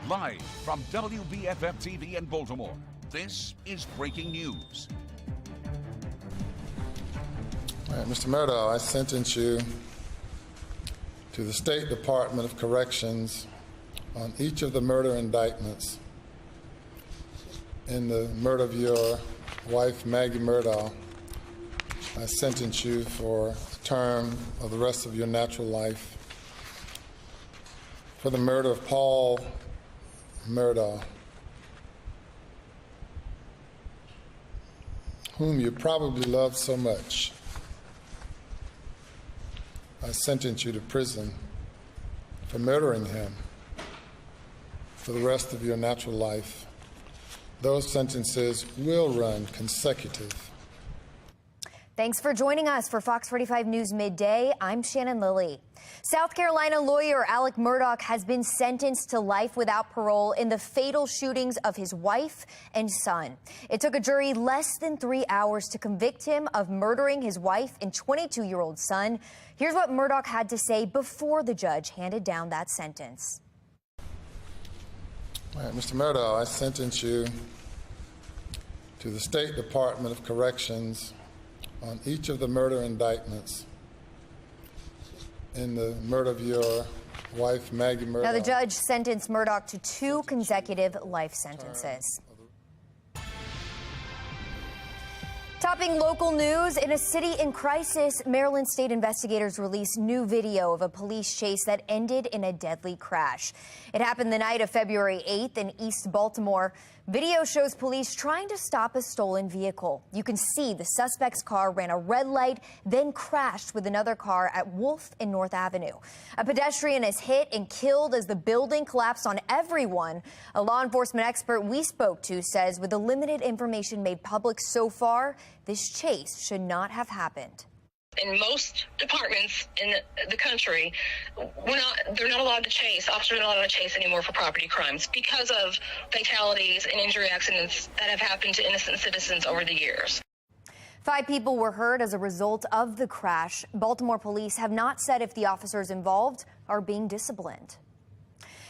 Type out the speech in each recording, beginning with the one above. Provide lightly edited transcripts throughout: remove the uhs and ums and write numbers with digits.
Live from WBFF TV in Baltimore, this is Breaking News. All right, Mr. Murdaugh, I sentence you to the State Department of Corrections on each of the murder indictments in the murder of your wife, Maggie Murdaugh. I sentence you for the term of the rest of your natural life for the murder of Paul Murdaugh, whom you probably loved so much. I sentence you to prison for murdering him for the rest of your natural life. Those sentences will run consecutive. Thanks for joining us for Fox 45 News Midday. I'm Shannon Lilly. South Carolina lawyer Alec Murdaugh has been sentenced to life without parole in the fatal shootings of his wife and son. It took a jury less than 3 hours to convict him of murdering his wife and 22-year-old son. Here's what Murdaugh had to say before the judge handed down that sentence. All right, Mr. Murdaugh, I sentence you to the State Department of Corrections on each of the murder indictments in the murder of your wife, Maggie Murdaugh. Now, the judge sentenced Murdaugh to 2 consecutive life sentences. Topping local news, in a city in crisis, Maryland state investigators released new video of a police chase that ended in a deadly crash. It happened the night of February 8th in East Baltimore. Video shows police trying to stop a stolen vehicle. You can see the suspect's car ran a red light, then crashed with another car at Wolf and North Avenue. A pedestrian is hit and killed as the building collapsed on everyone. A law enforcement expert we spoke to says with the limited information made public so far, this chase should not have happened. In most departments in the country, they're not allowed to chase. Officers are not allowed to chase anymore for property crimes because of fatalities and injury accidents that have happened to innocent citizens over the years. 5 people were hurt as a result of the crash. Baltimore police have not said if the officers involved are being disciplined.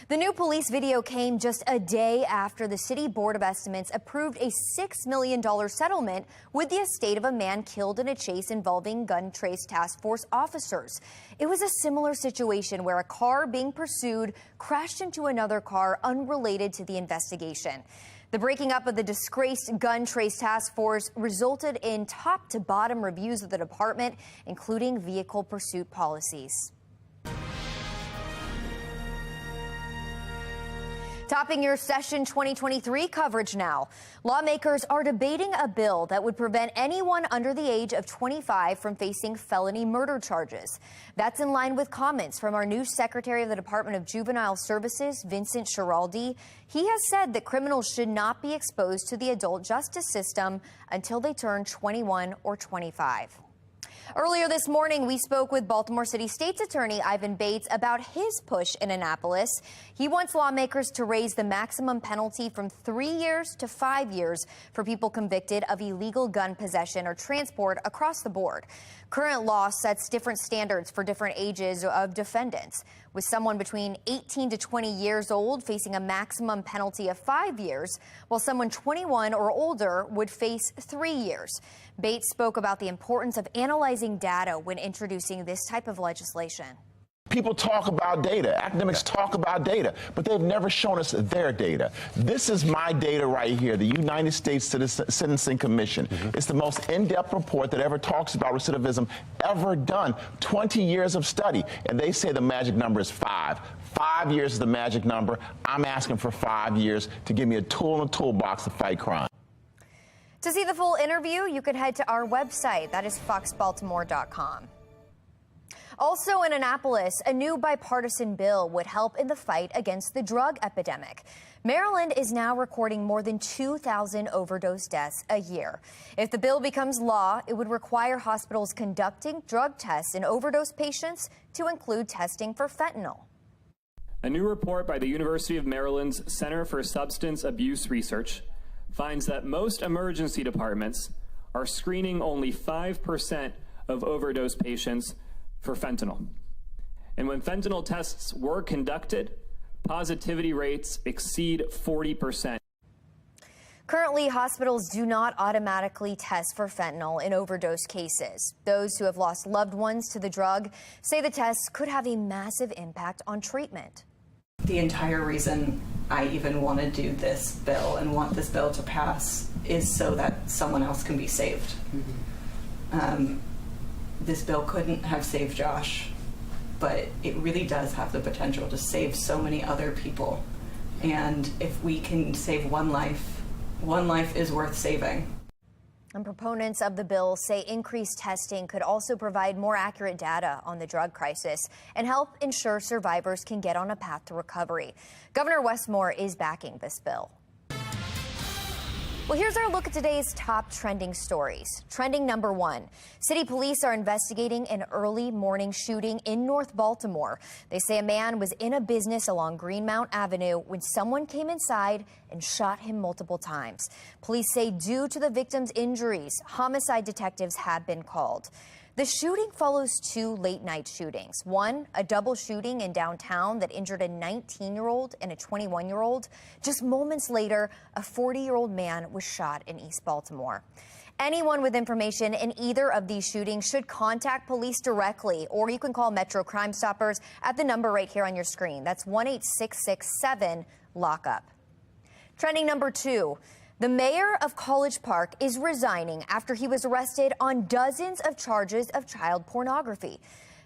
The new police video came just a day after the City Board of Estimates approved a $6 million settlement with the estate of a man killed in a chase involving gun trace task force officers. It was a similar situation where a car being pursued crashed into another car unrelated to the investigation. The breaking up of the disgraced gun trace task force resulted in top to bottom reviews of the department, including vehicle pursuit policies. Topping your session 2023 coverage now. Lawmakers are debating a bill that would prevent anyone under the age of 25 from facing felony murder charges. That's in line with comments from our new Secretary of the Department of Juvenile Services, Vincent Schiraldi. He has said that criminals should not be exposed to the adult justice system until they turn 21 or 25. Earlier this morning, we spoke with Baltimore City State's Attorney Ivan Bates about his push in Annapolis. He wants lawmakers to raise the maximum penalty from 3 years to 5 years for people convicted of illegal gun possession or transport across the board. Current law sets different standards for different ages of defendants, with someone between 18 to 20 years old facing a maximum penalty of 5 years, while someone 21 or older would face 3 years. Bates spoke about the importance of analyzing data when introducing this type of legislation. People talk about data. Academics talk about data, but they've never shown us their data. This is my data right here, the United States Sentencing Commission. It's the most in-depth report that ever talks about recidivism ever done. 20 years of study, and they say the magic number is 5. 5 years is the magic number. I'm asking for 5 years to give me a tool in the toolbox to fight crime. To see the full interview, you can head to our website. That is foxbaltimore.com. Also in Annapolis, a new bipartisan bill would help in the fight against the drug epidemic. Maryland is now recording more than 2,000 overdose deaths a year. If the bill becomes law, it would require hospitals conducting drug tests in overdose patients to include testing for fentanyl. A new report by the University of Maryland's Center for Substance Abuse Research finds that most emergency departments are screening only 5% of overdose patients for fentanyl. And when fentanyl tests were conducted, positivity rates exceed 40%. Currently, hospitals do not automatically test for fentanyl in overdose cases. Those who have lost loved ones to the drug say the tests could have a massive impact on treatment. The entire reason I even want to do this bill and want this bill to pass is so that someone else can be saved. This bill couldn't have saved Josh, but it really does have the potential to save so many other people. And if we can save one life is worth saving. And proponents of the bill say increased testing could also provide more accurate data on the drug crisis and help ensure survivors can get on a path to recovery. Governor Westmore is backing this bill. Well, here's our look at today's top trending stories. Trending number 1. City police are investigating an early morning shooting in North Baltimore. They say a man was in a business along Greenmount Avenue when someone came inside and shot him multiple times. Police say due to the victim's injuries, homicide detectives have been called. The shooting follows 2 late-night shootings. One, a double shooting in downtown that injured a 19-year-old and a 21-year-old. Just moments later, a 40-year-old man was shot in East Baltimore. Anyone with information in either of these shootings should contact police directly, or you can call Metro Crime Stoppers at the number right here on your screen. That's 1-866-7-LOCK-UP. Trending number 2. The mayor of College Park is resigning after he was arrested on dozens of charges of child pornography.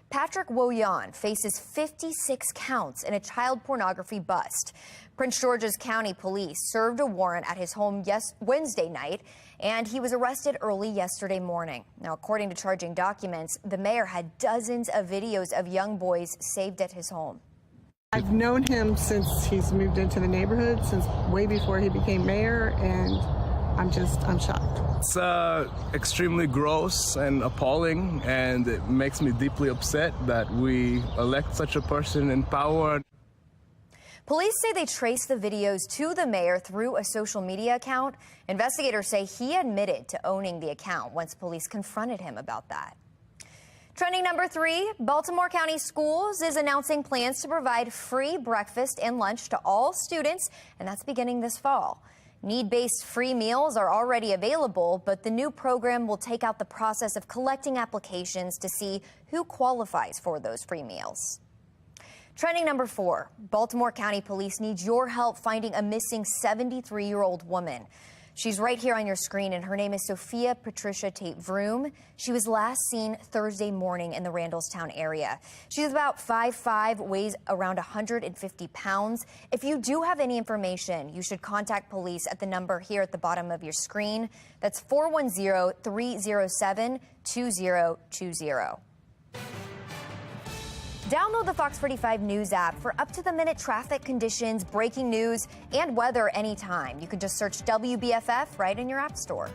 Patrick Woyan faces 56 counts in a child pornography bust. Prince George's County Police served a warrant at his home Wednesday night, and he was arrested early yesterday morning. Now, according to charging documents, the mayor had dozens of videos of young boys saved at his home. I've known him since he's moved into the neighborhood, since way before he became mayor, and I'm shocked. It's extremely gross and appalling, and it makes me deeply upset that we elect such a person in power. Police say they traced the videos to the mayor through a social media account. Investigators say he admitted to owning the account once police confronted him about that. Trending number 3, Baltimore County Schools is announcing plans to provide free breakfast and lunch to all students, and that's beginning this fall. Need-based free meals are already available, but the new program will take out the process of collecting applications to see who qualifies for those free meals. Trending number 4, Baltimore County Police needs your help finding a missing 73-year-old woman. She's right here on your screen, and her name is Sophia Patricia Tate Vroom. She was last seen Thursday morning in the Randallstown area. She's about 5'5", weighs around 150 pounds. If you do have any information, you should contact police at the number here at the bottom of your screen. That's 410-307-2020. Download the Fox 45 News app for up-to-the-minute traffic conditions, breaking news, and weather anytime. You can just search WBFF right in your app store.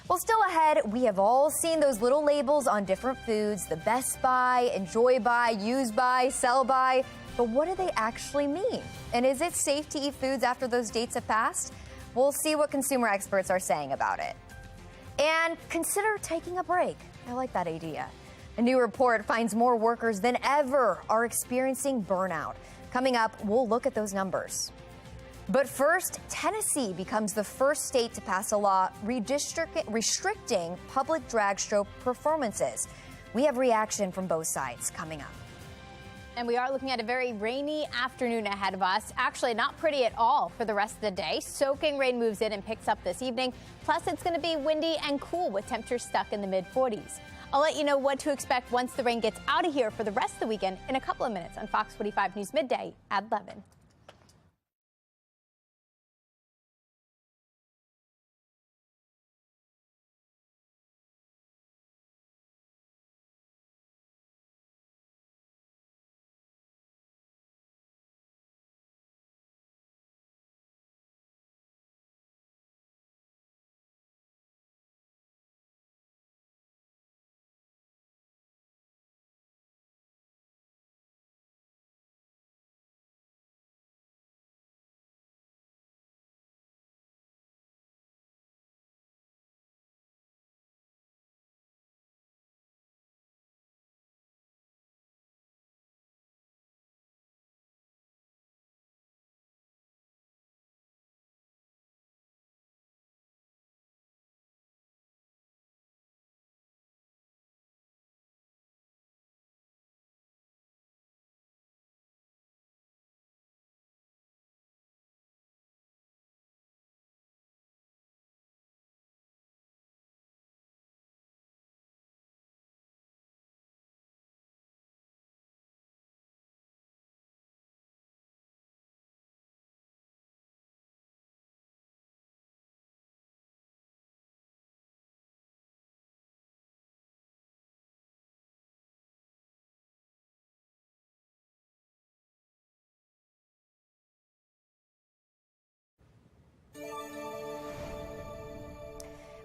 Well, still ahead, we have all seen those little labels on different foods, the best by, enjoy by, use by, sell by. But what do they actually mean? And is it safe to eat foods after those dates have passed? We'll see what consumer experts are saying about it. And consider taking a break. I like that idea. A new report finds more workers than ever are experiencing burnout. Coming up, we'll look at those numbers. But first, Tennessee becomes the first state to pass a law restricting public drag show performances. We have reaction from both sides coming up. And we are looking at a very rainy afternoon ahead of us. Actually, not pretty at all for the rest of the day. Soaking rain moves in and picks up this evening. Plus, it's going to be windy and cool with temperatures stuck in the mid-40s. I'll let you know what to expect once the rain gets out of here for the rest of the weekend in a couple of minutes on Fox 45 News Midday at 11.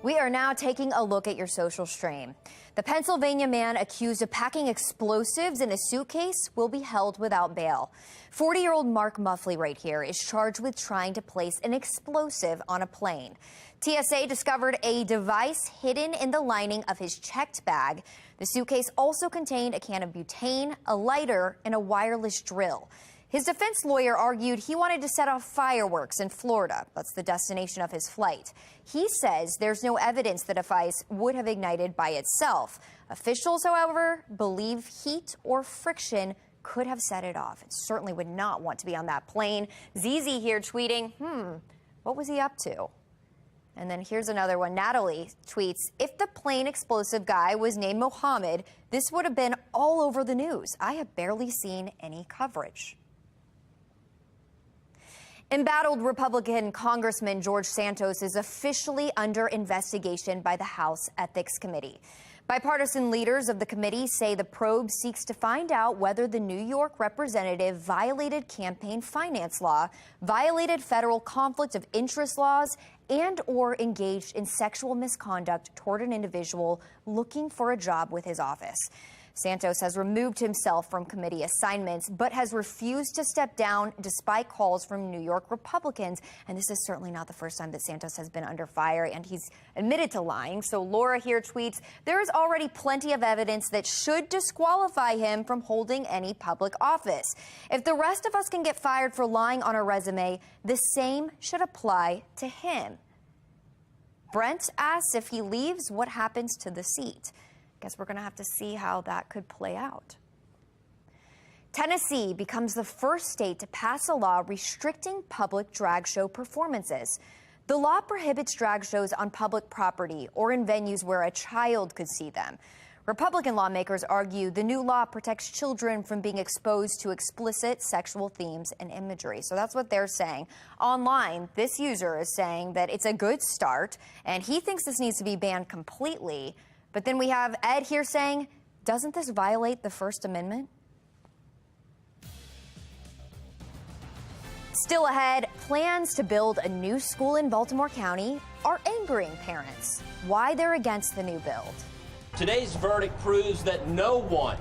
We are now taking a look at your social stream. The Pennsylvania man accused of packing explosives in a suitcase will be held without bail. 40-year-old Mark Muffley right here is charged with trying to place an explosive on a plane. TSA discovered a device hidden in the lining of his checked bag. The suitcase also contained a can of butane, a lighter, and a wireless drill. His defense lawyer argued he wanted to set off fireworks in Florida. That's the destination of his flight. He says there's no evidence the device would have ignited by itself. Officials, however, believe heat or friction could have set it off. And certainly would not want to be on that plane. ZZ here tweeting, what was he up to? And then here's another one. Natalie tweets, if the plane explosive guy was named Mohammed, this would have been all over the news. I have barely seen any coverage. Embattled Republican Congressman George Santos is officially under investigation by the House Ethics Committee. Bipartisan leaders of the committee say the probe seeks to find out whether the New York representative violated campaign finance law, violated federal conflict of interest laws, and or engaged in sexual misconduct toward an individual looking for a job with his office. Santos has removed himself from committee assignments, but has refused to step down despite calls from New York Republicans. And this is certainly not the first time that Santos has been under fire, and he's admitted to lying. So Laura here tweets, there is already plenty of evidence that should disqualify him from holding any public office. If the rest of us can get fired for lying on a resume, the same should apply to him. Brent asks, if he leaves, what happens to the seat? Guess we're going to have to see how that could play out. Tennessee becomes the first state to pass a law restricting public drag show performances. The law prohibits drag shows on public property or in venues where a child could see them. Republican lawmakers argue the new law protects children from being exposed to explicit sexual themes and imagery. So that's what they're saying. Online, this user is saying that it's a good start, and he thinks this needs to be banned completely. But then we have Ed here saying, doesn't this violate the First Amendment? Still ahead, plans to build a new school in Baltimore County are angering parents. Why they're against the new build. Today's verdict proves that no one,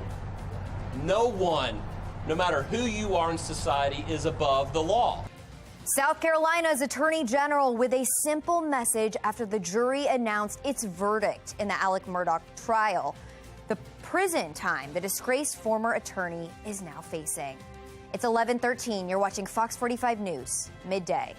no matter who you are in society, is above the law. South Carolina's Attorney General with a simple message after the jury announced its verdict in the Alec Murdaugh trial. The prison time the disgraced former attorney is now facing. It's 11:13. You're watching Fox 45 News, Midday.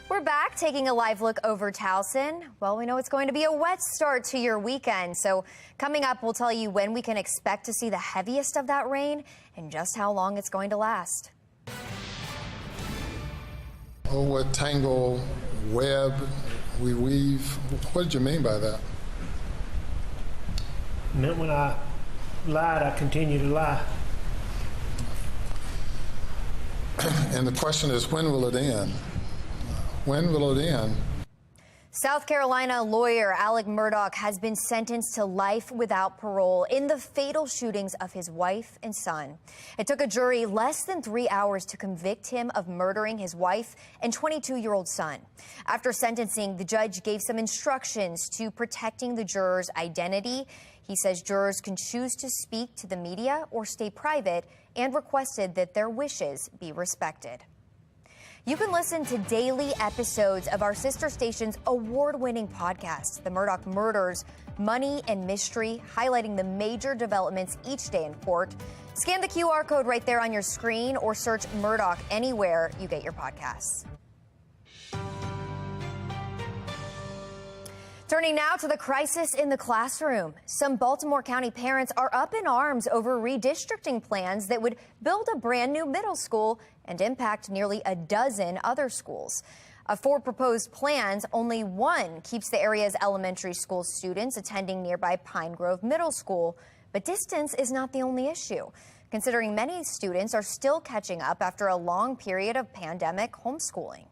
We're back taking a live look over Towson. Well, we know it's going to be a wet start to your weekend. So coming up, we'll tell you when we can expect to see the heaviest of that rain and just how long it's going to last. Oh, what tangle, web we weave. What did you mean by that? It meant when I lied, I continue to lie. And the question is, when will it end? When will it end? South Carolina lawyer Alec Murdaugh has been sentenced to life without parole in the fatal shootings of his wife and son. It took a jury less than 3 hours to convict him of murdering his wife and 22-year-old son. After sentencing, the judge gave some instructions to protecting the jurors' identity. He says jurors can choose to speak to the media or stay private, and requested that their wishes be respected. You can listen to daily episodes of our sister station's award-winning podcast, The Murdaugh Murders, Money and Mystery, highlighting the major developments each day in court. Scan the QR code right there on your screen or search Murdaugh anywhere you get your podcasts. Turning now to the crisis in the classroom. Some Baltimore County parents are up in arms over redistricting plans that would build a brand new middle school and impact nearly a dozen other schools. Of 4 proposed plans, only one keeps the area's elementary school students attending nearby Pine Grove Middle School. But distance is not the only issue, considering many students are still catching up after a long period of pandemic homeschooling.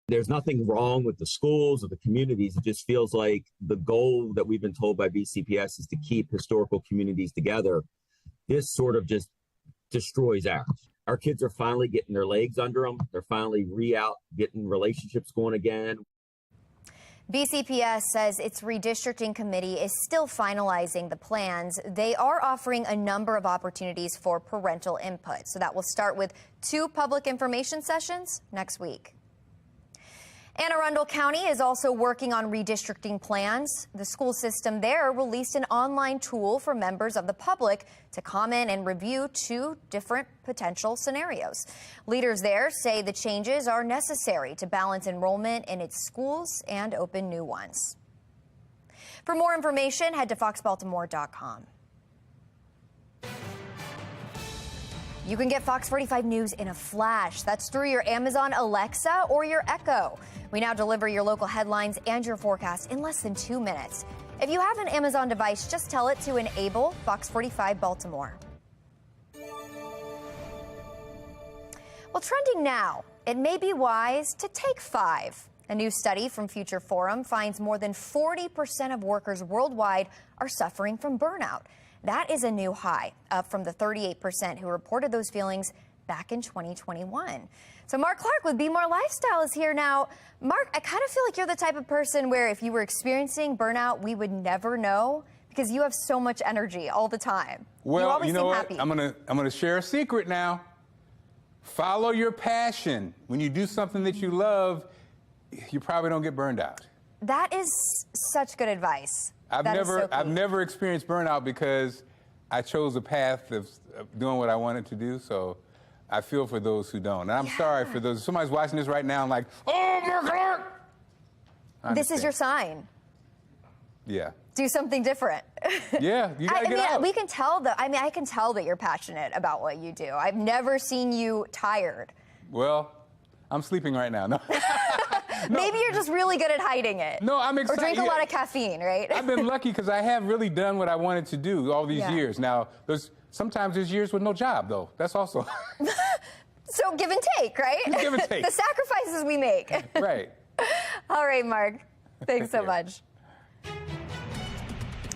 There's nothing wrong with the schools or the communities. It just feels like the goal that we've been told by BCPS is to keep historical communities together. This sort of just destroys ours. Our kids are finally getting their legs under them. They're finally getting relationships going again. BCPS says its redistricting committee is still finalizing the plans. They are offering a number of opportunities for parental input. So that will start with 2 public information sessions next week. Anne Arundel County is also working on redistricting plans. The school system there released an online tool for members of the public to comment and review 2 different potential scenarios. Leaders there say the changes are necessary to balance enrollment in its schools and open new ones. For more information, head to foxbaltimore.com. You can get Fox 45 News in a flash. That's through your Amazon Alexa or your Echo. We now deliver your local headlines and your forecast in less than 2 minutes. If you have an Amazon device, just tell it to enable Fox 45 Baltimore. Well, trending now, it may be wise to take 5. A new study from Future Forum finds more than 40% of workers worldwide are suffering from burnout. That is a new high, up from the 38% who reported those feelings back in 2021. So Mark Clark with Be More Lifestyle is here now. Mark, I kind of feel like you're the type of person where if you were experiencing burnout, we would never know because you have so much energy all the time. Well, you know what? Happy. I'm gonna share a secret now. Follow your passion. When you do something that you love, you probably don't get burned out. That is such good advice. I've never experienced burnout because I chose a path of doing what I wanted to do. So I feel for those who don't. And I'm sorry for those. Somebody's watching this right now and like, oh, Mark Clark! This is your sign. Yeah. Do something different. Yeah, you gotta get out. We can tell that. I mean, I can tell that you're passionate about what you do. I've never seen you tired. Well, I'm sleeping right now. No. Maybe you're just really good at hiding it. No, I'm excited. Or drink a lot of caffeine, right? I've been lucky because I have really done what I wanted to do all these years. Now, sometimes there's years with no job, though. That's also. So give and take, right? Give and take. The sacrifices we make. Right. All right, Mark. Thanks so much.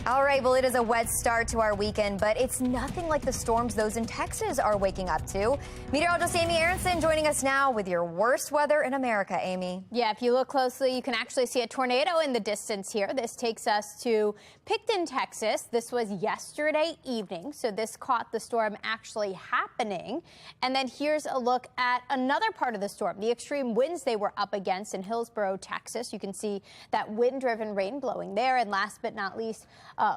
All right, well, it is a wet start to our weekend, but it's nothing like the storms those in Texas are waking up to. Meteorologist Amy Aronson joining us now with your worst weather in America, Amy. Yeah, if you look closely, you can actually see a tornado in the distance here. This takes us to Picton, Texas. This was yesterday evening, so this caught the storm actually happening. And then here's a look at another part of the storm, the extreme winds they were up against in Hillsborough, Texas. You can see that wind-driven rain blowing there. And last but not least,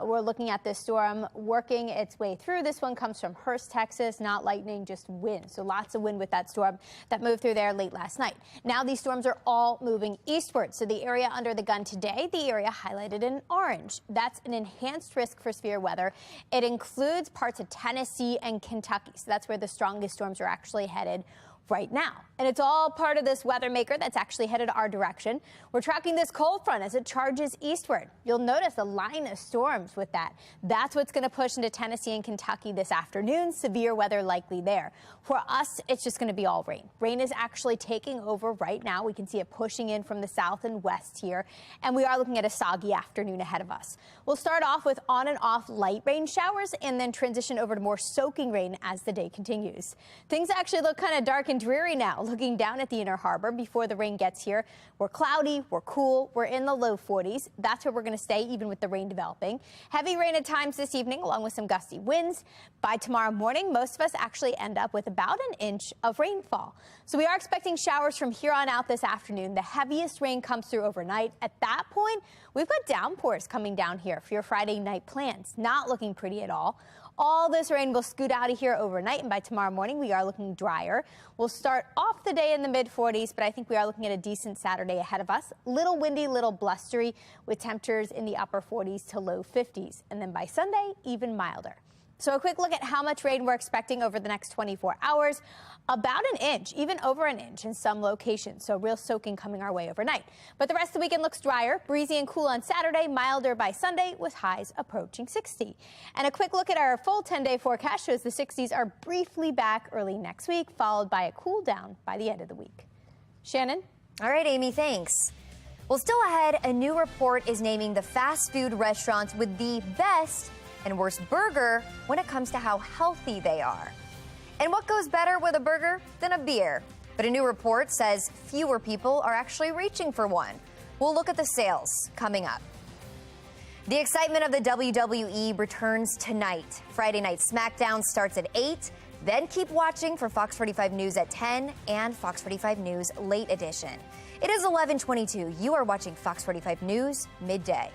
we're looking at this storm working its way through. This one comes from Hurst, Texas, not lightning, just wind. So lots of wind with that storm that moved through there late last night. Now these storms are all moving eastward. So the area under the gun today, the area highlighted in orange. That's an enhanced risk for severe weather. It includes parts of Tennessee and Kentucky. So that's where the strongest storms are actually headed right now. And it's all part of this weather maker that's actually headed our direction. We're tracking this cold front as it charges eastward. You'll notice a line of storms with that. That's what's going to push into Tennessee and Kentucky this afternoon. Severe weather likely there. For us, it's just going to be all rain. Rain is actually taking over right now. We can see it pushing in from the south and west here. And we are looking at a soggy afternoon ahead of us. We'll start off with on and off light rain showers and then transition over to more soaking rain as the day continues. Things actually look kind of dark and dreary now. Looking down at the inner harbor before the rain gets here, we're cloudy, we're cool, we're in the low 40s. That's where we're going to stay even with the rain developing. Heavy rain at times this evening along with some gusty winds. By tomorrow morning, most of us actually end up with about an inch of rainfall. So we are expecting showers from here on out this afternoon. The heaviest rain comes through overnight. At that point, we've got downpours coming down here for your Friday night plans. Not looking pretty at all. All this rain will scoot out of here overnight, and by tomorrow morning, we are looking drier. We'll start off the day in the mid-40s, but I think we are looking at a decent Saturday ahead of us. Little windy, little blustery, with temperatures in the upper 40s to low 50s. And then by Sunday, even milder. So a quick look at how much rain we're expecting over the next 24 hours. About an inch, even over an inch in some locations. So real soaking coming our way overnight. But the rest of the weekend looks drier, breezy and cool on Saturday, milder by Sunday with highs approaching 60. And a quick look at our full 10-day forecast shows the 60s are briefly back early next week, followed by a cool down by the end of the week. Shannon? All right, Amy, thanks. Well, still ahead, a new report is naming the fast food restaurants with the best and worst burger when it comes to how healthy they are. And what goes better with a burger than a beer? But a new report says fewer people are actually reaching for one. We'll look at the sales coming up. The excitement of the WWE returns tonight. Friday Night SmackDown starts at 8. Then keep watching for Fox 45 News at 10 and Fox 45 News Late Edition. It is 11:22. You are watching Fox 45 News Midday.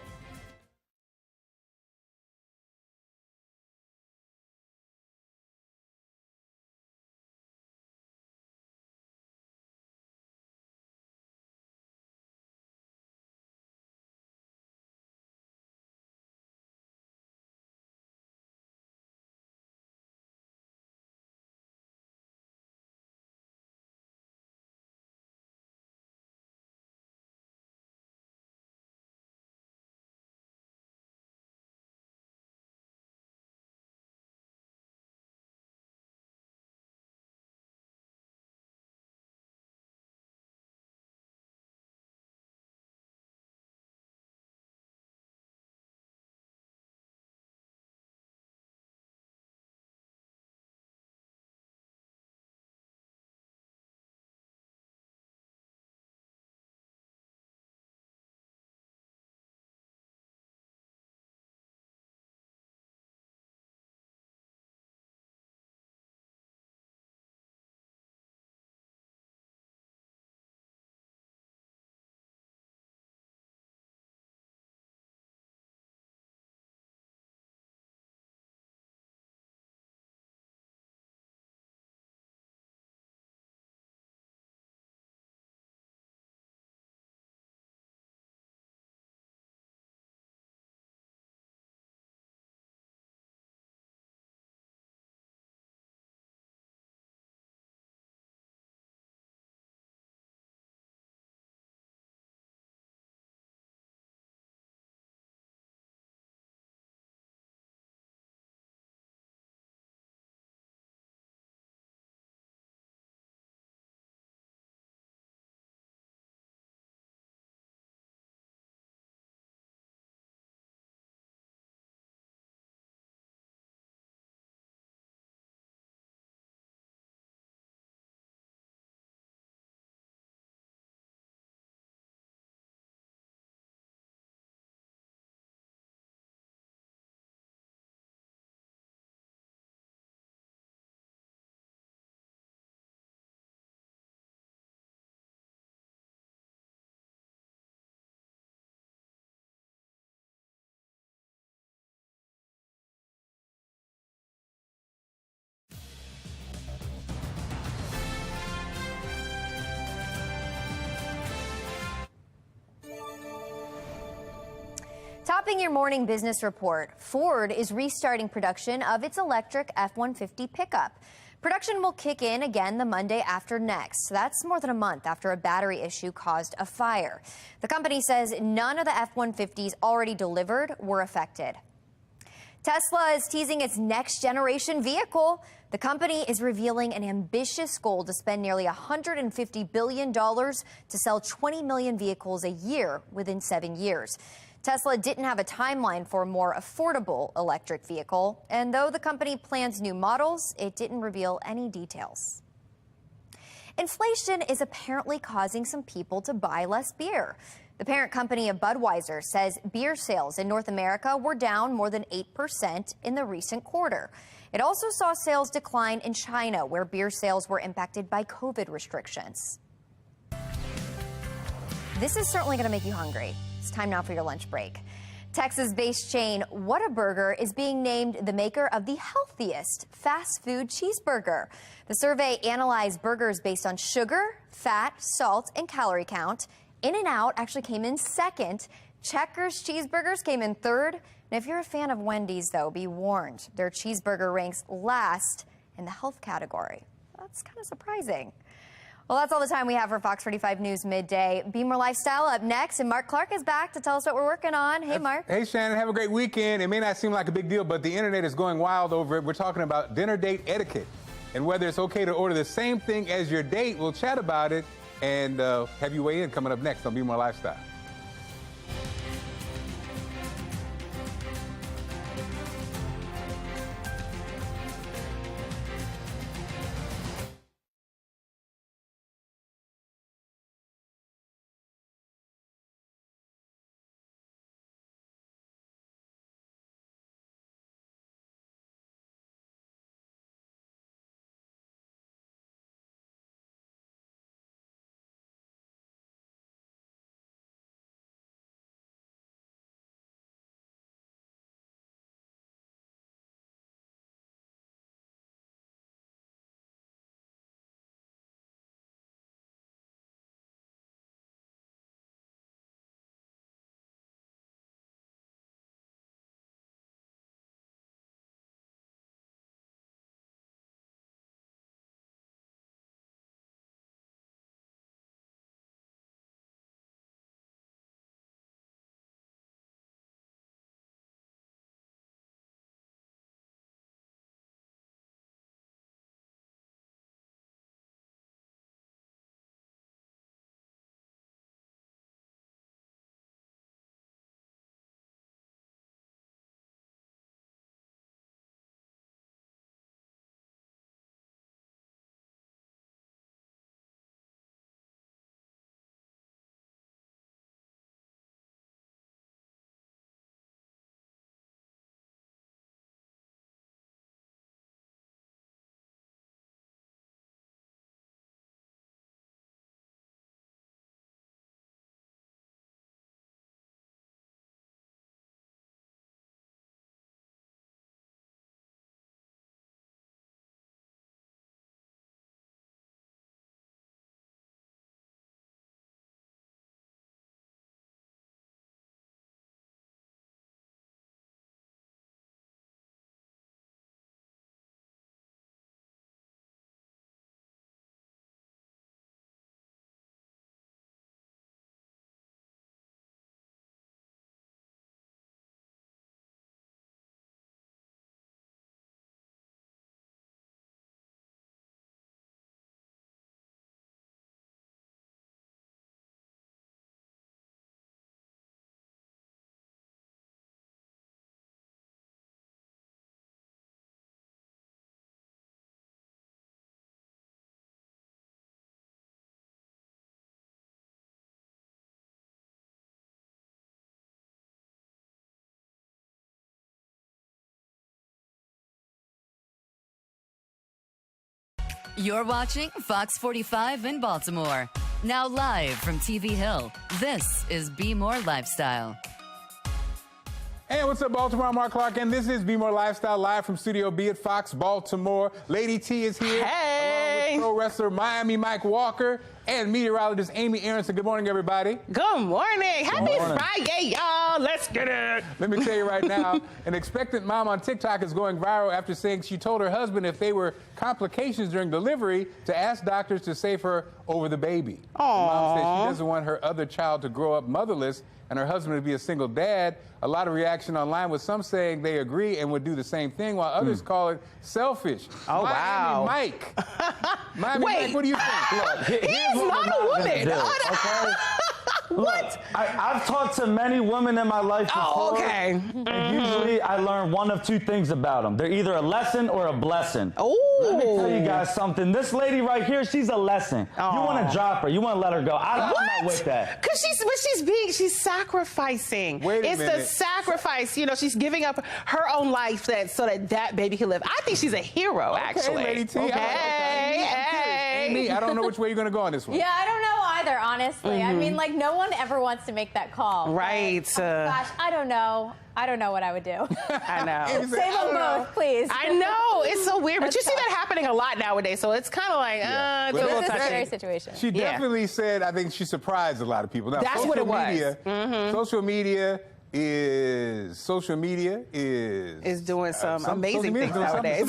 Topping your morning business report, Ford is restarting production of its electric F-150 pickup. Production will kick in again the Monday after next. That's more than a month after a battery issue caused a fire. The company says none of the F-150s already delivered were affected. Tesla is teasing its next generation vehicle. The company is revealing an ambitious goal to spend nearly $150 billion to sell 20 million vehicles a year within 7 years. Tesla didn't have a timeline for a more affordable electric vehicle, and though the company plans new models, it didn't reveal any details. Inflation is apparently causing some people to buy less beer. The parent company of Budweiser says beer sales in North America were down more than 8% in the recent quarter. It also saw sales decline in China, where beer sales were impacted by COVID restrictions. This is certainly going to make you hungry. It's time now for your lunch break. Texas-based chain Whataburger is being named the maker of the healthiest fast food cheeseburger. The survey analyzed burgers based on sugar, fat, salt, and calorie count. In-N-Out actually came in second. Checkers cheeseburgers came in third. And if you're a fan of Wendy's, though, be warned, their cheeseburger ranks last in the health category. That's kind of surprising. Well, that's all the time we have for Fox 45 News Midday. Be More Lifestyle up next, and Mark Clark is back to tell us what we're working on. Hey, Mark. Hey, Shannon. Have a great weekend. It may not seem like a big deal, but the internet is going wild over it. We're talking about dinner date etiquette and whether it's okay to order the same thing as your date. We'll chat about it and have you weigh in coming up next on Be More Lifestyle. You're watching Fox 45 in Baltimore. Now live from TV Hill, this is Be More Lifestyle. Hey, what's up, Baltimore? I'm Mark Clark, and this is Be More Lifestyle, live from Studio B at Fox Baltimore. Lady T is here. Hey! Along with pro wrestler Miami Mike Walker. and meteorologist Amy Aronson. Good morning, everybody. Good morning. Happy Friday, y'all. Let's get it. Let me tell you right now, an expectant mom on TikTok is going viral after saying she told her husband if they were complications during delivery to ask doctors to save her over the baby. The mom said she doesn't want her other child to grow up motherless and her husband to be a single dad. A lot of reaction online with some saying they agree and would do the same thing, while others call it selfish. Oh, wow. Mike. Miami Mike, what do you think? He is not a woman. Okay? What? I've talked to many women in my life before. Oh, okay. And usually I learn one of two things about them. They're either a lesson or a blessing. Oh. Let me tell you guys something. This lady right here, she's a lesson. You want to drop her. You want to let her go. I'm not with that. Because she's sacrificing. Wait a minute. The sacrifice. You know, she's giving up her own life so that baby can live. I think she's a hero, actually. Lady T. Hey. Amy, I don't know which way you're going to go on this one. Yeah, I don't know either, honestly. I mean, like, no one ever wants to make that call. Right. But, oh, gosh, I don't know. I don't know what I would do. I know. Save them both, please. I know. It's so weird. But you see that happening a lot nowadays, so it's kind of like, it's a little This is a touchy. scary situation. She definitely said, I think she surprised a lot of people. Now, That's what it was. Social media is doing some amazing things nowadays.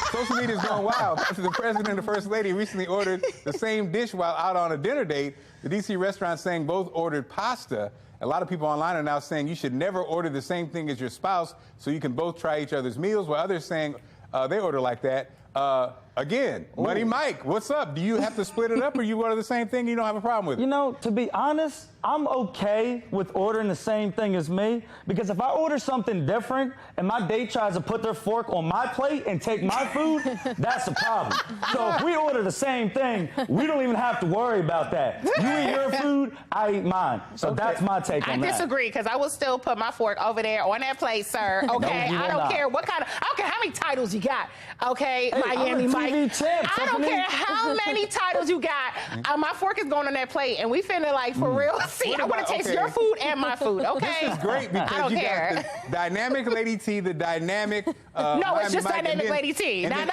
Social media is going wild. After the president and the first lady recently ordered the same dish while out on a dinner date, the D.C. restaurant saying both ordered pasta. A lot of people online are now saying you should never order the same thing as your spouse so you can both try each other's meals, while others saying they order like that. Again, Money Mike, what's up? Do you have to split it up, or you order the same thing and you don't have a problem with it? You know, to be honest, I'm okay with ordering the same thing as me, because if I order something different and my date tries to put their fork on my plate and take my food, that's a problem. So if we order the same thing, we don't even have to worry about that. You eat your food, I eat mine. So that's my take on that. I disagree, because I will still put my fork over there on that plate, sir. Okay, I don't care what kind of, I don't care how many titles you got. Okay, Hey, Miami Mike. Champ, I don't care how many titles you got. My fork is going on that plate, and we finna, like, for real. See, I want to taste your food and my food. Okay. This is great because I don't care. got the dynamic Lady T, the dynamic. No, it's just Mike, dynamic Lady T. And then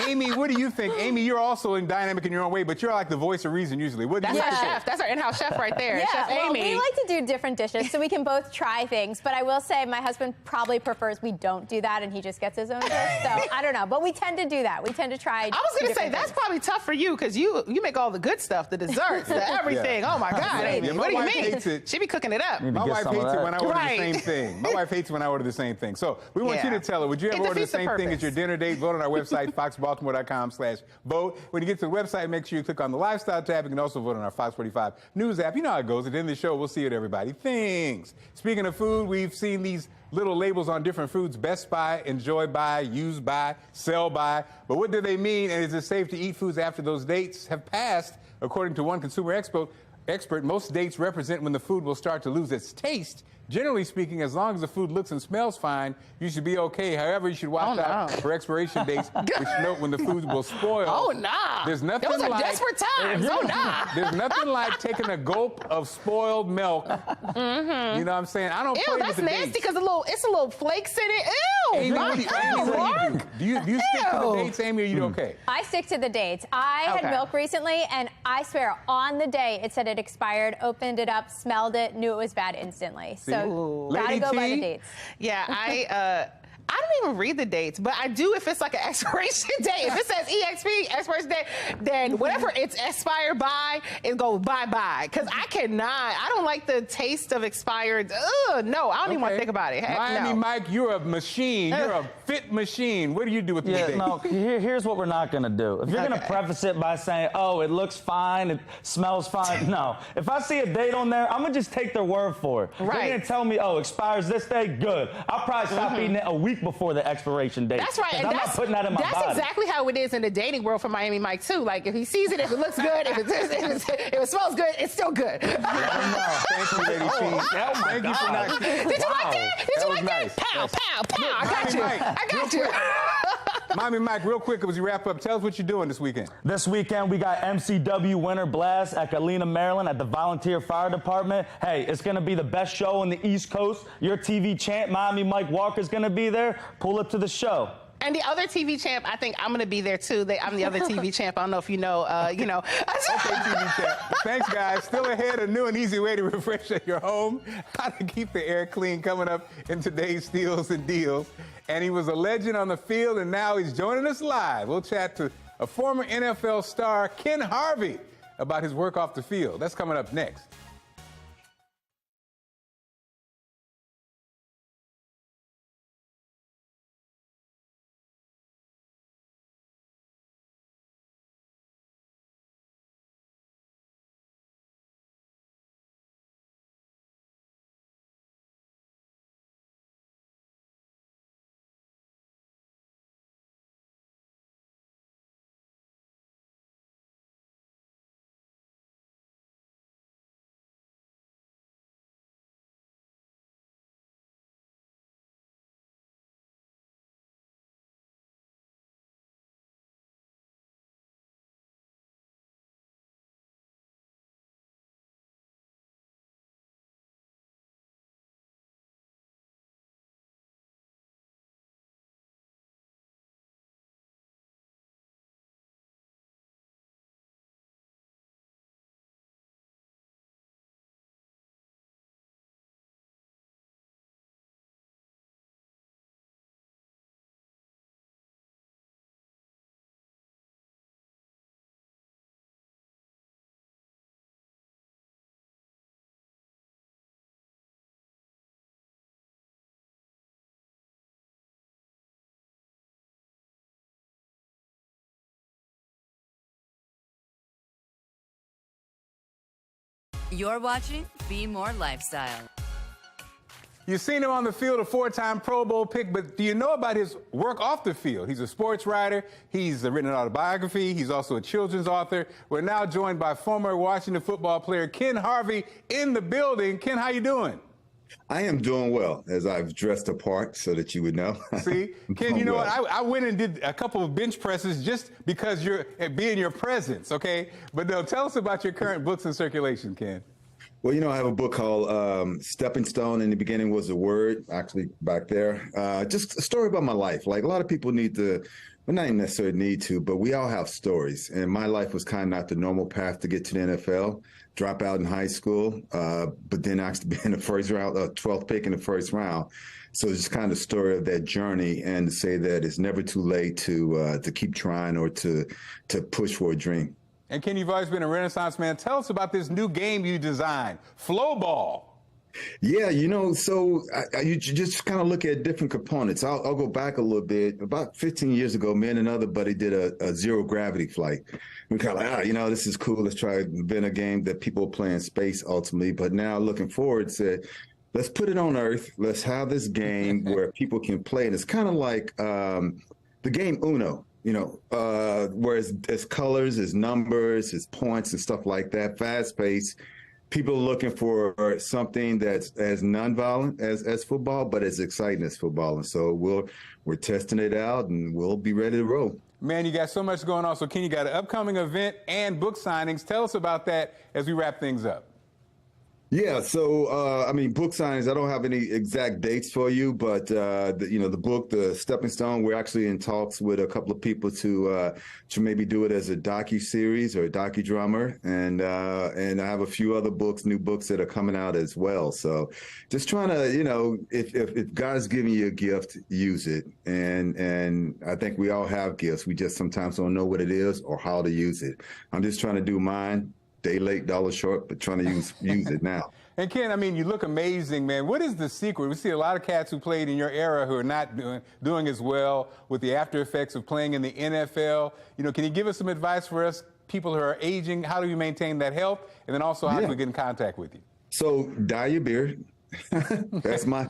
Amy, what do you think? Amy, you're also dynamic in your own way, but you're like the voice of reason usually. What do you That's think? our chef. That's our in-house chef right there. Yeah, Chef well, Amy. we like to do different dishes so we can both try things. But I will say my husband probably prefers we don't do that and he just gets his own dish. So I don't know. But we tend to do that. We tend to try. I was going to say, that's probably tough for you, because you make all the good stuff, the desserts, the everything. Yeah. Oh, my God, Amy. Yeah, what do you mean? Hates it. She be cooking it up. My wife hates it when I order Right. the same thing. My wife hates it when I order the same thing. So we want you to tell her, would you ever order the same thing as your dinner date? Vote on our website, foxbaltimore.com/vote. When you get to the website, make sure you click on the lifestyle tab. You can also vote on our Fox 45 news app. You know how it goes. At the end of the show, we'll see it, everybody. Things. Speaking of food, we've seen these little labels on different foods: best by, enjoy by, use by, sell by. But what do they mean, and is it safe to eat foods after those dates have passed? According to one consumer expert, most dates represent when the food will start to lose its taste. Generally speaking, as long as the food looks and smells fine, you should be okay. However, you should watch out for expiration dates, which note when the food will spoil. Oh, nah. There's nothing Those are like desperate times. Oh, nah. There's nothing like taking a gulp of spoiled milk. You know what I'm saying? I don't play Ew, with the that's nasty, dates. because it's a little flakes in it. Ew. Amy, what do you do? You stick to the dates, Amy, or are you okay? I stick to the dates. I had milk recently, and I swear, on the day it said it expired, opened it up, smelled it, knew it was bad instantly. So gotta go by the dates. Yeah, I don't even read the dates, but I do if it's like an expiration date. If it says EXP, expiration date, then whatever it's expired by, it goes bye-bye. Because I don't like the taste of expired. Ugh, no, I don't even want to think about it. Heck, Miami no. Mike, you're a machine. You're a fit machine. What do you do with these dates? No, here's what we're not going to do. If you're going to preface it by saying, oh, it looks fine, it smells fine, no. If I see a date on there, I'm going to just take their word for it. Right. They're going to tell me, oh, expires this day, good. I'll probably stop eating it a week before the expiration date. That's right. And I'm not putting that in my body. That's exactly how it is in the dating world for Miami Mike, too. Like, if he sees it, if it looks good, if it smells good, it's still good. Thank you, Lady T. Thank you for not. Did you like that? Did you like nice. that? Pow, pow, pow. I got you. I got you. Miami Mike, real quick, as we wrap up, tell us what you're doing this weekend. This weekend, we got MCW Winter Blast at Galena, Maryland at the Volunteer Fire Department. Hey, it's going to be the best show on the East Coast. Your TV champ, Miami Mike Walker, is going to be there. Pull up to the show. And the other TV champ, I think I'm going to be there too. I'm the other TV champ. I don't know if you know. Okay, TV champ. Thanks, guys. Still ahead, a new and easy way to refresh your home. How to keep the air clean coming up in today's Steals and Deals. And he was a legend on the field, and now he's joining us live. We'll chat to a former NFL star, Ken Harvey, about his work off the field. That's coming up next. You're watching Be More Lifestyle. You've seen him on the field, a four-time Pro Bowl pick, but do you know about his work off the field? He's a sports writer. He's written an autobiography. He's also a children's author. We're now joined by former Washington football player Ken Harvey in the building. Ken, how you doing? I am doing well, as I've dressed apart so that you would know. See, Ken, you know what? I went and did a couple of bench presses just because you're being your presence, okay? But no, tell us about your current books in circulation, Ken. Well, you know, I have a book called Stepping Stone. In the beginning was a word, actually back there. Just a story about my life. Like a lot of people need to, well, not even necessarily need to, but we all have stories. And my life was kind of not the normal path to get to the NFL. Drop out in high school, but then actually be in the first round, 12th pick in the first round. So it's just kind of the story of that journey, and to say that it's never too late to keep trying or to push for a dream. And Ken, you've always been a Renaissance man. Tell us about this new game you designed, Flow Ball. Yeah, you know, so you just kind of look at different components. I'll go back a little bit. About 15 years ago, me and another buddy did a zero gravity flight. We kind of like, you know, this is cool. Let's try to invent a game that people play in space ultimately. But now looking forward, said, let's put it on Earth. Let's have this game where people can play. And it's kind of like the game Uno. You know, whereas it's colors, it's numbers, it's points and stuff like that, fast paced. People are looking for something that's as nonviolent as football, but as exciting as football. And so we're testing it out, and we'll be ready to roll. Man, you got so much going on. So, Ken, you got an upcoming event and book signings. Tell us about that as we wrap things up. Yeah, so, I mean, book signings, I don't have any exact dates for you, but, the book, The Stepping Stone, we're actually in talks with a couple of people to maybe do it as a docu-series or a docudrama. And I have a few other new books that are coming out as well. So just trying to, you know, if God's giving you a gift, use it. And I think we all have gifts. We just sometimes don't know what it is or how to use it. I'm just trying to do mine. Day late, dollar short, but trying to use it now. And Ken, I mean, you look amazing, man. What is the secret? We see a lot of cats who played in your era who are not doing as well with the after effects of playing in the NFL. You know, can you give us some advice for us, people who are aging? How do you maintain that health? And then also, how do we get in contact with you? So dye your beard. That's my...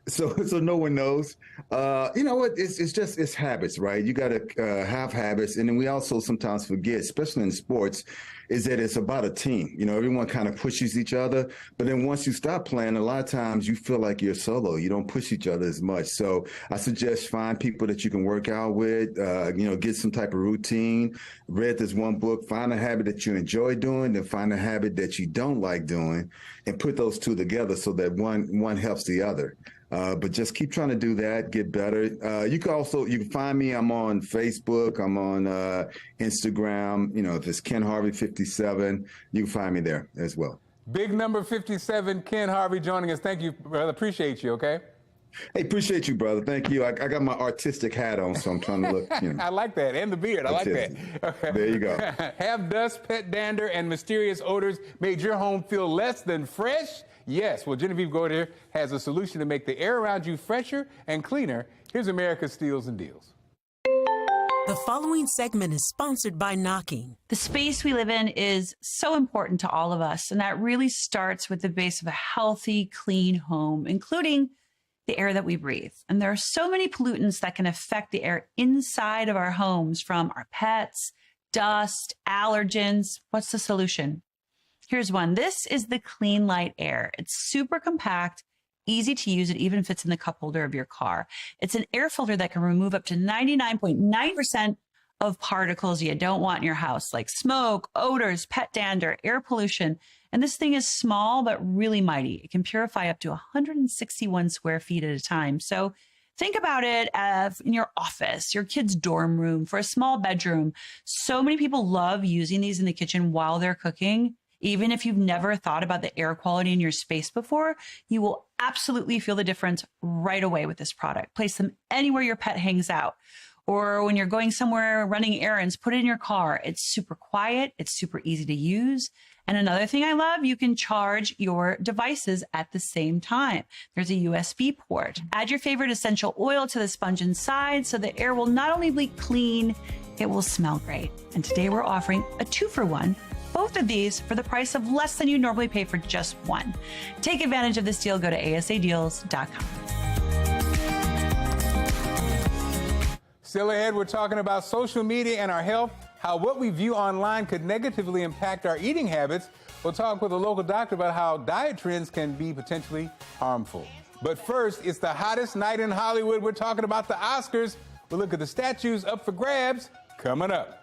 So no one knows. You know what? It's habits, right? You got to have habits, and then we also sometimes forget, especially in sports, is that it's about a team. You know, everyone kind of pushes each other, but then once you stop playing, a lot of times you feel like you're solo. You don't push each other as much. So I suggest find people that you can work out with. Get some type of routine. Read this one book. Find a habit that you enjoy doing, then find a habit that you don't like doing, and put those two together so that one helps the other. But just keep trying to do that, get better. You can find me. I'm on Facebook. I'm on Instagram. You know, if it's Ken Harvey 57, you can find me there as well. Big number 57, Ken Harvey joining us. Thank you, brother. Appreciate you, okay? Hey, appreciate you, brother. Thank you. I got my artistic hat on, so I'm trying to look, you know. I like that. And the beard. I like that. Okay. There you go. Have dust, pet dander, and mysterious odors made your home feel less than fresh? Yes. Well, Genevieve Gorder has a solution to make the air around you fresher and cleaner. Here's America's Steals and Deals. The following segment is sponsored by Knocking. The space we live in is so important to all of us, and that really starts with the base of a healthy, clean home, including the air that we breathe. And there are so many pollutants that can affect the air inside of our homes, from our pets, dust, allergens. What's the solution? Here's one. This is the Clean Light Air. It's super compact, easy to use. It even fits in the cup holder of your car. It's an air filter that can remove up to 99.9% of particles you don't want in your house, like smoke, odors, pet dander, air pollution. And this thing is small, but really mighty. It can purify up to 161 square feet at a time. So think about it as in your office, your kid's dorm room, for a small bedroom. So many people love using these in the kitchen while they're cooking. Even if you've never thought about the air quality in your space before, you will absolutely feel the difference right away with this product. Place them anywhere your pet hangs out, or when you're going somewhere running errands, put it in your car. It's super quiet. It's super easy to use. And another thing I love, you can charge your devices at the same time. There's a USB port. Add your favorite essential oil to the sponge inside so the air will not only be clean, it will smell great. And today we're offering a 2-for-1. Both of these for the price of less than you normally pay for just one. Take advantage of this deal. Go to asadeals.com. Still ahead, we're talking about social media and our health, how what we view online could negatively impact our eating habits. We'll talk with a local doctor about how diet trends can be potentially harmful. But first, it's the hottest night in Hollywood. We're talking about the Oscars. We'll look at the statues up for grabs coming up.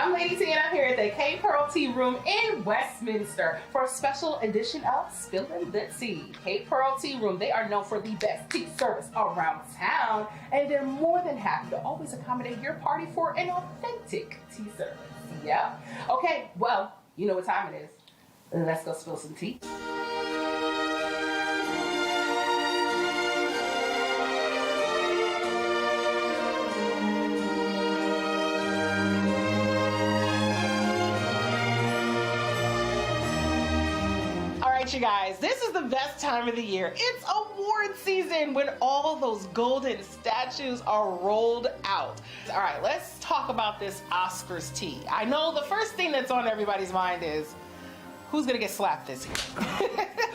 I'm Lady T, and I'm here at the K Pearl Tea Room in Westminster for a special edition of Spillin' the Tea. K Pearl Tea Room, they are known for the best tea service around town, and they're more than happy to always accommodate your party for an authentic tea service. Yeah? Okay, well, you know what time it is. Let's go spill some tea. You guys, this is the best time of the year. It's award season when all those golden statues are rolled out. All right, let's talk about this Oscars tea. I know the first thing that's on everybody's mind is who's gonna get slapped this year?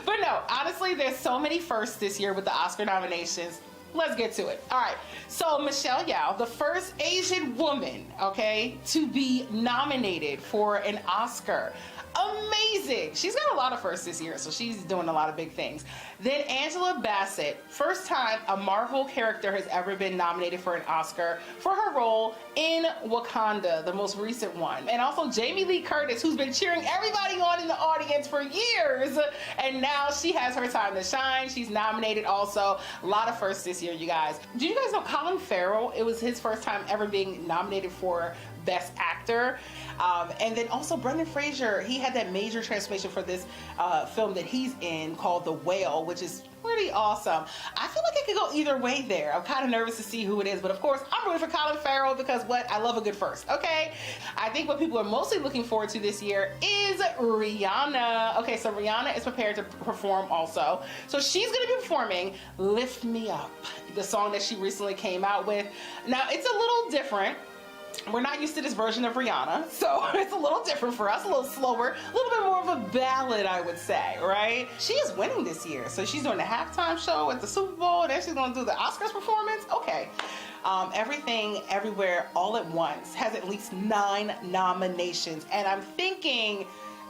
But no, honestly, there's so many firsts this year with the Oscar nominations. Let's get to it. All right, so Michelle Yeoh, the first Asian woman, okay, to be nominated for an Oscar. Amazing. She's got a lot of firsts this year, so she's doing a lot of big things. Then Angela Bassett, first time a Marvel character has ever been nominated for an Oscar for her role in Wakanda, the most recent one. And also Jamie Lee Curtis, who's been cheering everybody on in the audience for years, and now she has her time to shine. She's nominated also. A lot of firsts this year, you guys. Do you guys know Colin Farrell? It was his first time ever being nominated for Best Actor. And then also Brendan Fraser, he had that major transformation for this film that he's in called The Whale, which is pretty awesome. I feel like it could go either way there. I'm kind of nervous to see who it is, but of course I'm rooting for Colin Farrell because what? I love a good first, okay? I think what people are mostly looking forward to this year is Rihanna. Okay, so Rihanna is prepared to perform also. So she's gonna be performing Lift Me Up, the song that she recently came out with. Now it's a little different. We're not used to this version of Rihanna, so it's a little different for us, a little slower, a little bit more of a ballad, I would say, right? She is winning this year, so she's doing the halftime show at the Super Bowl, and then she's gonna do the Oscars performance. Okay. Everything, Everywhere, All at Once has at least 9 nominations, and I'm thinking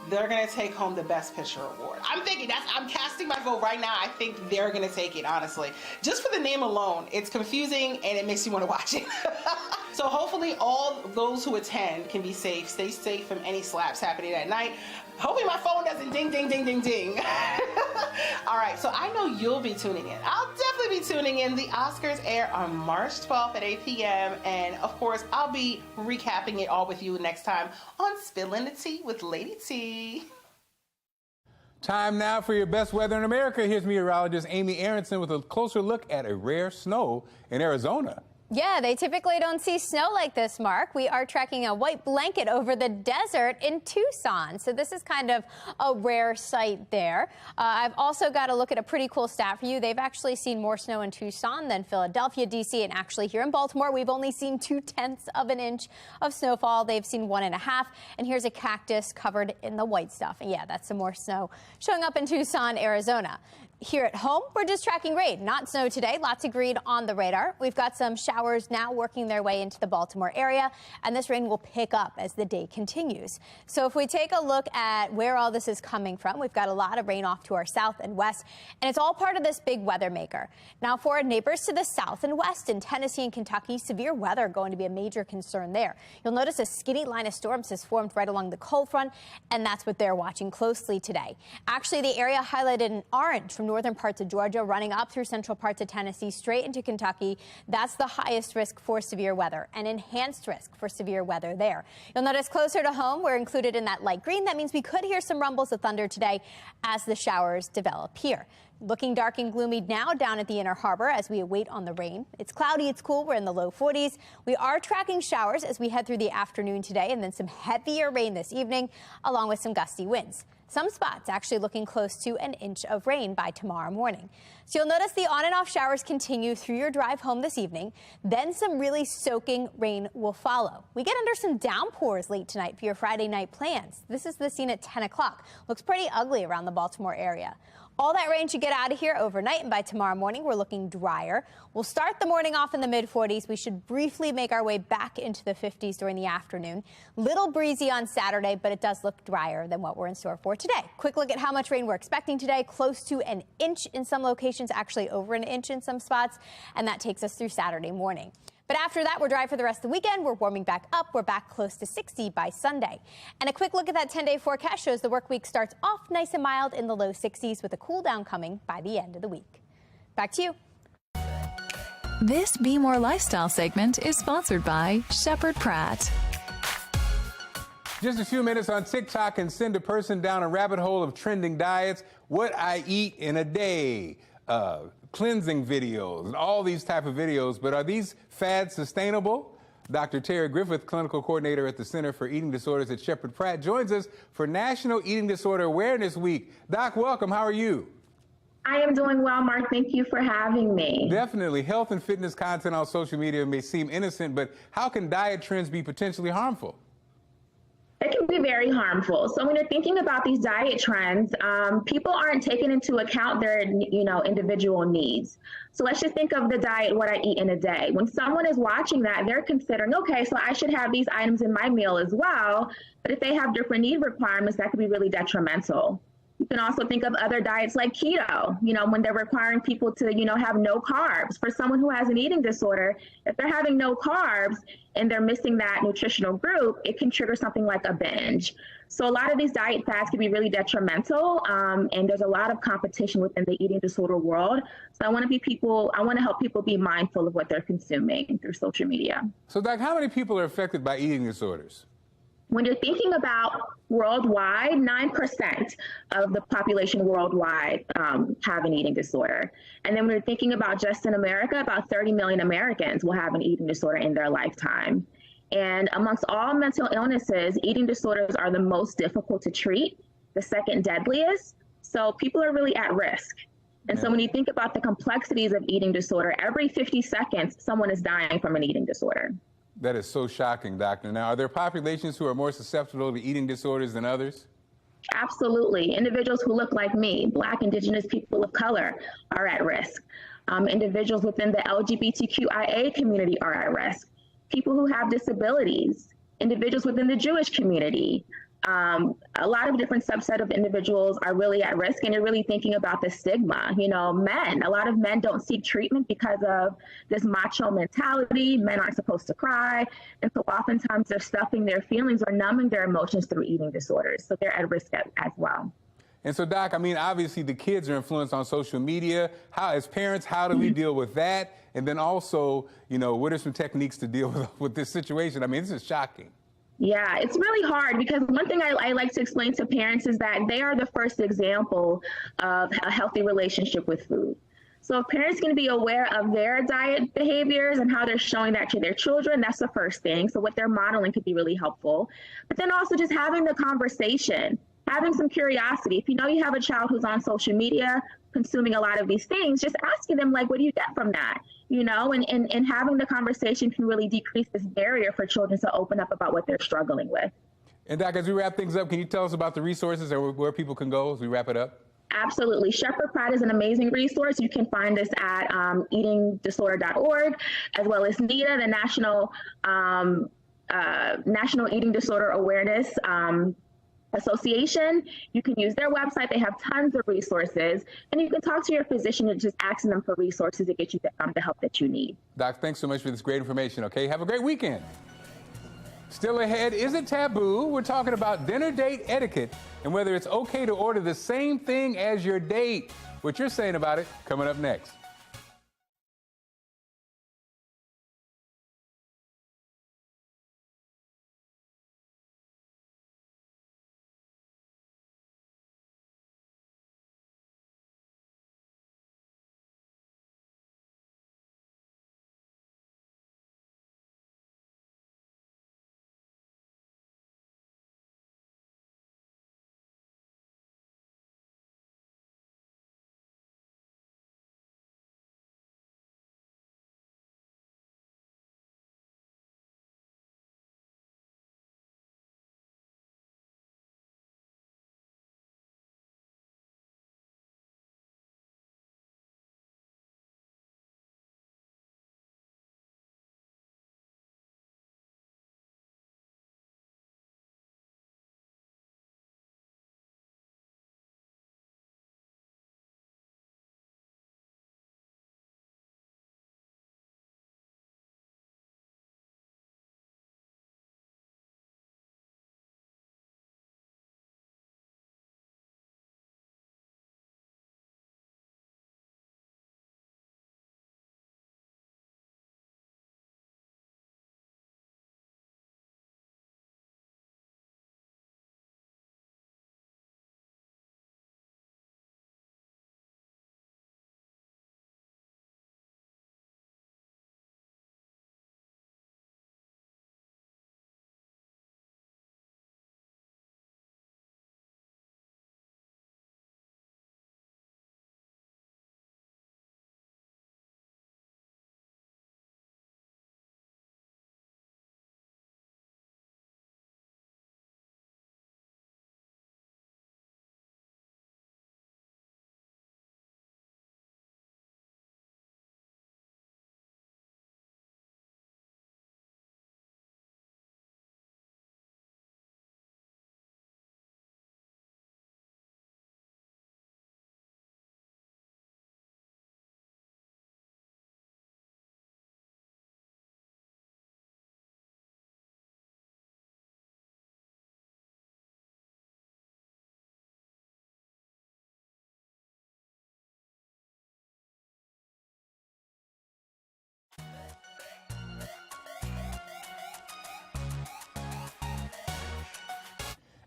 they're gonna take home the Best Picture award. I'm casting my vote right now. I think they're gonna take it, honestly. Just for the name alone, it's confusing and it makes you wanna watch it. So hopefully all those who attend can be safe, stay safe from any slaps happening that night. Hopefully my phone doesn't ding, ding, ding, ding, ding. All right, so I know you'll be tuning in. I'll definitely be tuning in. The Oscars air on March 12th at 8 p.m. And of course, I'll be recapping it all with you next time on Spillin' the Tea with Lady T. Time now for your best weather in America. Here's meteorologist Amy Aronson with a closer look at a rare snow in Arizona. Yeah, they typically don't see snow like this, Mark. We are tracking a white blanket over the desert in Tucson. So this is kind of a rare sight there. I've also got to look at a pretty cool stat for you. They've actually seen more snow in Tucson than Philadelphia, D.C., and actually here in Baltimore, we've only seen 0.2 of an inch of snowfall. They've seen 1.5. And here's a cactus covered in the white stuff. And yeah, that's some more snow showing up in Tucson, Arizona. Here at home, we're just tracking rain, not snow today. Lots of green on the radar. We've got some showers now working their way into the Baltimore area, and this rain will pick up as the day continues. So if we take a look at where all this is coming from, we've got a lot of rain off to our south and west, and it's all part of this big weather maker. Now, for our neighbors to the south and west in Tennessee and Kentucky, severe weather going to be a major concern there. You'll notice a skinny line of storms has formed right along the cold front, and that's what they're watching closely today. Actually, the area highlighted in orange from northern parts of Georgia, running up through central parts of Tennessee, straight into Kentucky. That's the highest risk for severe weather, and enhanced risk for severe weather there. You'll notice closer to home, we're included in that light green. That means we could hear some rumbles of thunder today as the showers develop here. Looking dark and gloomy now down at the Inner Harbor as we await on the rain. It's cloudy, it's cool, we're in the low 40s. We are tracking showers as we head through the afternoon today, and then some heavier rain this evening, along with some gusty winds. Some spots actually looking close to an inch of rain by tomorrow morning. So you'll notice the on and off showers continue through your drive home this evening. Then some really soaking rain will follow. We get under some downpours late tonight for your Friday night plans. This is the scene at 10 o'clock. Looks pretty ugly around the Baltimore area. All that rain should get out of here overnight, and by tomorrow morning, we're looking drier. We'll start the morning off in the mid-40s. We should briefly make our way back into the 50s during the afternoon. Little breezy on Saturday, but it does look drier than what we're in store for today. Quick look at how much rain we're expecting today. Close to an inch in some locations, actually over an inch in some spots, and that takes us through Saturday morning. But after that, we're dry for the rest of the weekend. We're warming back up. We're back close to 60 by Sunday. And a quick look at that 10-day forecast shows the work week starts off nice and mild in the low 60s with a cool down coming by the end of the week. Back to you. This Be More Lifestyle segment is sponsored by Shepherd Pratt. Just a few minutes on TikTok can send a person down a rabbit hole of trending diets, what I eat in a day, cleansing videos, and all these type of videos. But are these fads sustainable? Dr. Terry Griffith, clinical coordinator at the Center for Eating Disorders at Shepherd Pratt, joins us for National Eating Disorder Awareness Week. Doc, welcome. How are you? I am doing well, Mark. Thank you for having me. Definitely. Health and fitness content on social media may seem innocent, but how can diet trends be potentially harmful? It can be very harmful. So when you're thinking about these diet trends, people aren't taking into account their, individual needs. So let's just think of the diet, what I eat in a day. When someone is watching that, they're considering, okay, so I should have these items in my meal as well. But if they have different need requirements, that could be really detrimental. You can also think of other diets like keto, when they're requiring people to, have no carbs. For someone who has an eating disorder, if they're having no carbs and they're missing that nutritional group, it can trigger something like a binge. So a lot of these diet fads can be really detrimental, and there's a lot of competition within the eating disorder world. So I want to help people be mindful of what they're consuming through social media. So, Doc, how many people are affected by eating disorders? When you're thinking about worldwide, 9% of the population worldwide have an eating disorder. And then when you're thinking about just in America, about 30 million Americans will have an eating disorder in their lifetime. And amongst all mental illnesses, eating disorders are the most difficult to treat, the second deadliest. So people are really at risk. And so when you think about the complexities of eating disorder, every 50 seconds, someone is dying from an eating disorder. That is so shocking, Doctor. Now, are there populations who are more susceptible to eating disorders than others? Absolutely. Individuals who look like me, Black, Indigenous people of color, are at risk. Individuals within the LGBTQIA community are at risk. People who have disabilities, individuals within the Jewish community, a lot of different subset of individuals are really at risk, and you're really thinking about the stigma. Men, a lot of men don't seek treatment because of this macho mentality. Men aren't supposed to cry. And so oftentimes they're stuffing their feelings or numbing their emotions through eating disorders. So they're at risk as well. And so, Doc, obviously the kids are influenced on social media. As parents, how do we deal with that? And then also, what are some techniques to deal with this situation? This is shocking. Yeah, it's really hard because one thing I like to explain to parents is that they are the first example of a healthy relationship with food. So if parents can be aware of their diet behaviors and how they're showing that to their children, that's the first thing. So what they're modeling could be really helpful. But then also just having the conversation, having some curiosity. If you have a child who's on social media consuming a lot of these things, just asking them, what do you get from that? And having the conversation can really decrease this barrier for children to open up about what they're struggling with. And Doc, as we wrap things up, can you tell us about the resources or where people can go as we wrap it up? Absolutely. Shepherd Pratt is an amazing resource. You can find us at eatingdisorder.org, as well as NEDA, the National Eating Disorder Awareness Association. You can use their website. They have tons of resources, and you can talk to your physician and just asking them for resources to get you the help that you need. Doc, thanks so much for this great information. Okay, have a great weekend. Still ahead, is it taboo? We're talking about dinner date etiquette and whether it's okay to order the same thing as your date. What you're saying about it, coming up next.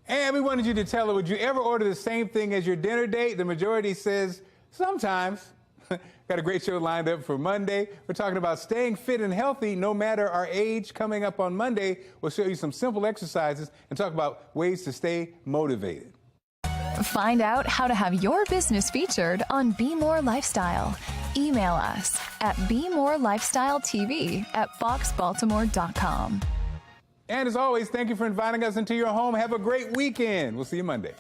And we wanted you to tell her, would you ever order the same thing as your dinner date? The majority says sometimes. Got a great show lined up for Monday. We're talking about staying fit and healthy no matter our age. Coming up on Monday, we'll show you some simple exercises and talk about ways to stay motivated. Find out how to have your business featured on Be More Lifestyle. Email us at BeMoreLifestyleTV@foxbaltimore.com. And as always, thank you for inviting us into your home. Have a great weekend. We'll see you Monday.